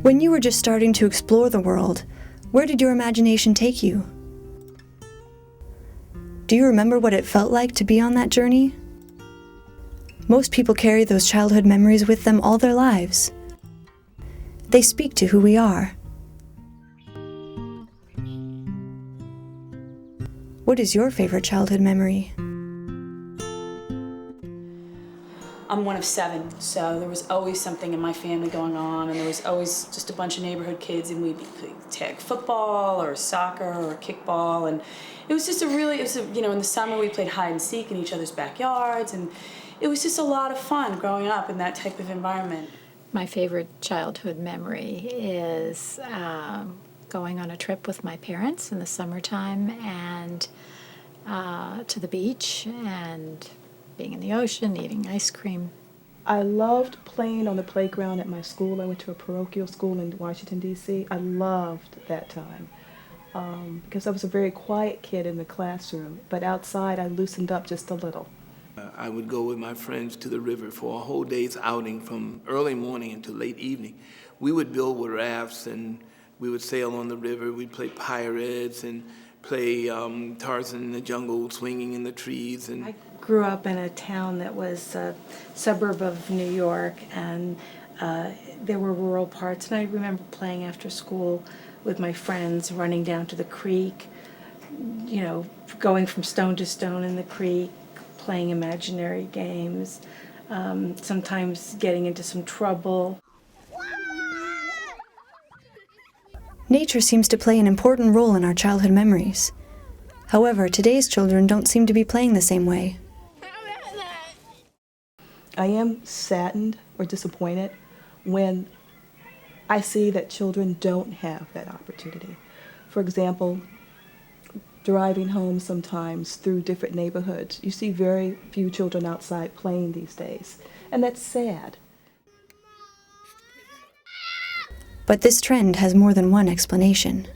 When you were just starting to explore the world, where did your imagination take you? Do you remember what it felt like to be on that journey? Most people carry those childhood memories with them all their lives. They speak to who we are. What is your favorite childhood memory? I'm one of 7, so there was always something in my family going on, and there was always just a bunch of neighborhood kids, and we'd play tag football or soccer or kickball, and it was just in the summer we played hide and seek in each other's backyards, and it was just a lot of fun growing up in that type of environment. My favorite childhood memory is going on a trip with my parents in the summertime and to the beach and being in the ocean, eating ice cream. I loved playing on the playground at my school. I went to a parochial school in Washington, D.C. I loved that time because I was a very quiet kid in the classroom, but outside I loosened up just a little. I would go with my friends to the river for a whole day's outing from early morning until late evening. We would build with rafts and we would sail on the river. We'd play pirates and play Tarzan in the jungle, swinging in the trees. And I grew up in a town that was a suburb of New York, and there were rural parts, and I remember playing after school with my friends, running down to the creek, going from stone to stone in the creek, playing imaginary games, sometimes getting into some trouble. Nature seems to play an important role in our childhood memories. However, today's children don't seem to be playing the same way. I am saddened or disappointed when I see that children don't have that opportunity. For example, driving home sometimes through different neighborhoods, you see very few children outside playing these days, and that's sad. But this trend has more than one explanation.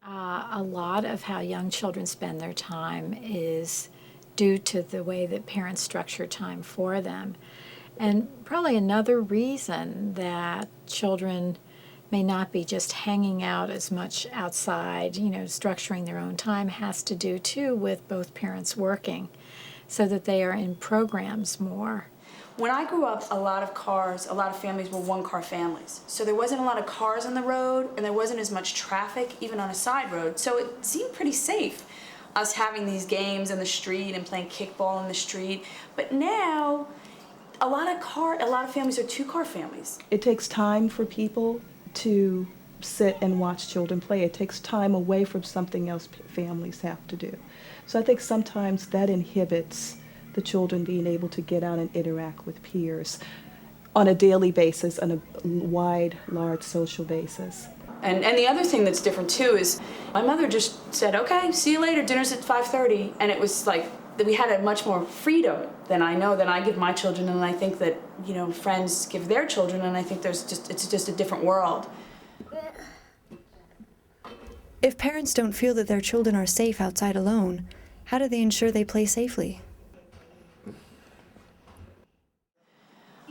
A lot of how young children spend their time is due to the way that parents structure time for them. And probably another reason that children may not be just hanging out as much outside, structuring their own time, has to do too with both parents working so that they are in programs more. When I grew up, a lot of families were one-car families. So there wasn't a lot of cars on the road, and there wasn't as much traffic, even on a side road. So it seemed pretty safe, us having these games in the street and playing kickball in the street. But now, a lot of families are two-car families. It takes time for people to sit and watch children play. It takes time away from something else families have to do. So I think sometimes that inhibits the children being able to get out and interact with peers on a daily basis, on a wide, large social basis. And the other thing that's different too is my mother just said, okay, see you later, dinner's at 5:30. And it was like that we had a much more freedom than I give my children, and I think that, friends give their children, and I think it's just a different world. If parents don't feel that their children are safe outside alone, how do they ensure they play safely?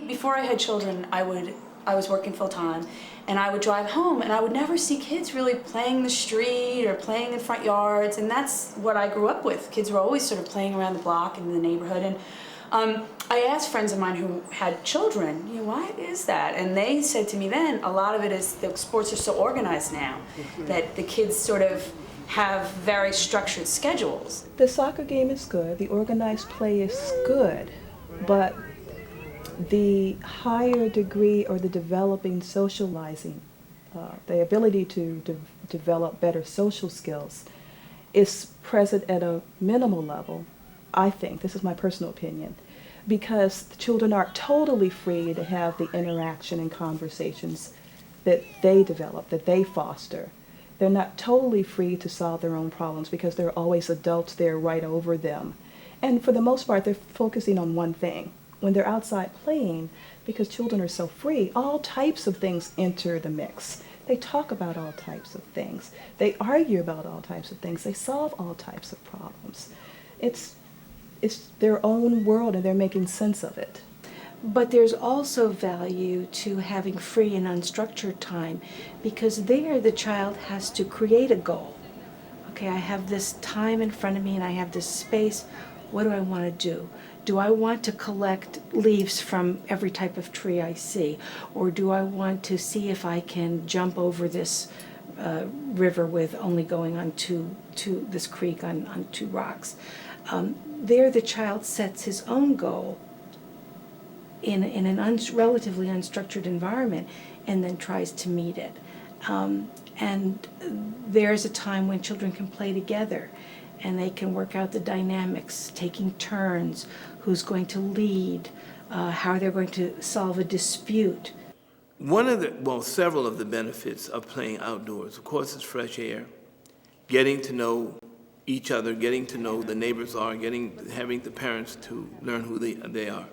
Before I had children, I was working full-time, and I would drive home, and I would never see kids really playing in the street or playing in front yards, and that's what I grew up with. Kids were always sort of playing around the block and in the neighborhood, and I asked friends of mine who had children, why is that? And they said to me then, a lot of it is the sports are so organized now that the kids sort of have very structured schedules. The soccer game is good, the organized play is good, but the higher degree or the developing socializing, the ability to develop better social skills is present at a minimal level, I think. This is my personal opinion, because the children aren't totally free to have the interaction and conversations that they develop, that they foster. They're not totally free to solve their own problems because there are always adults there right over them. And for the most part, they're focusing on one thing. When they're outside playing, because children are so free, all types of things enter the mix. They talk about all types of things. They argue about all types of things. They solve all types of problems. It's their own world, and they're making sense of it. But there's also value to having free and unstructured time, because there the child has to create a goal. Okay, I have this time in front of me and I have this space. What do I want to do? Do I want to collect leaves from every type of tree I see? Or do I want to see if I can jump over this river with only going on this creek on 2 rocks? There the child sets his own goal in an relatively unstructured environment and then tries to meet it. And there's a time when children can play together and they can work out the dynamics, taking turns, who's going to lead, how they're going to solve a dispute. Several of the benefits of playing outdoors, of course, is fresh air, getting to know each other, getting to know the neighbors having the parents to learn who they are.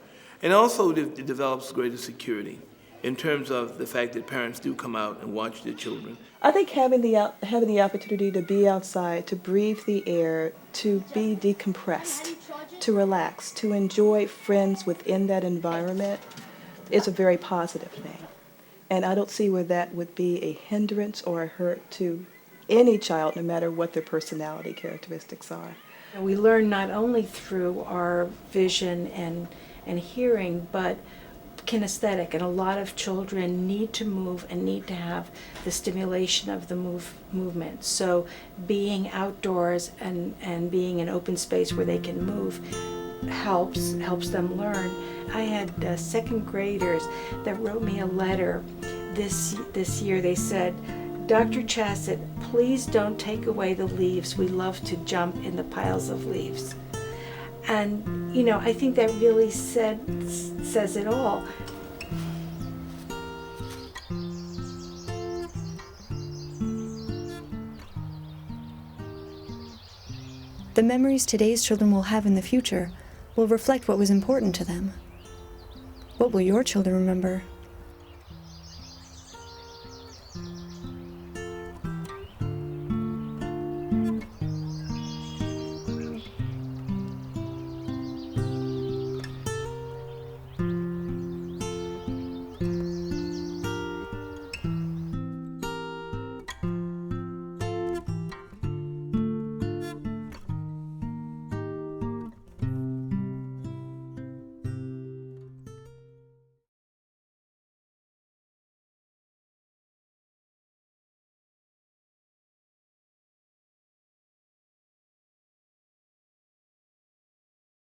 And also it develops greater security in terms of the fact that parents do come out and watch their children. I think having the opportunity to be outside, to breathe the air, to be decompressed, to relax, to enjoy friends within that environment is a very positive thing. And I don't see where that would be a hindrance or a hurt to any child, no matter what their personality characteristics are. We learn not only through our vision and hearing, but kinesthetic, and a lot of children need to move and need to have the stimulation of the movement. So being outdoors and being in open space where they can move helps them learn. I had second graders that wrote me a letter this year. They said, "Dr. Chassett, please don't take away the leaves. We love to jump in the piles of leaves." And, you know, I think that really says it all. The memories today's children will have in the future will reflect what was important to them. What will your children remember?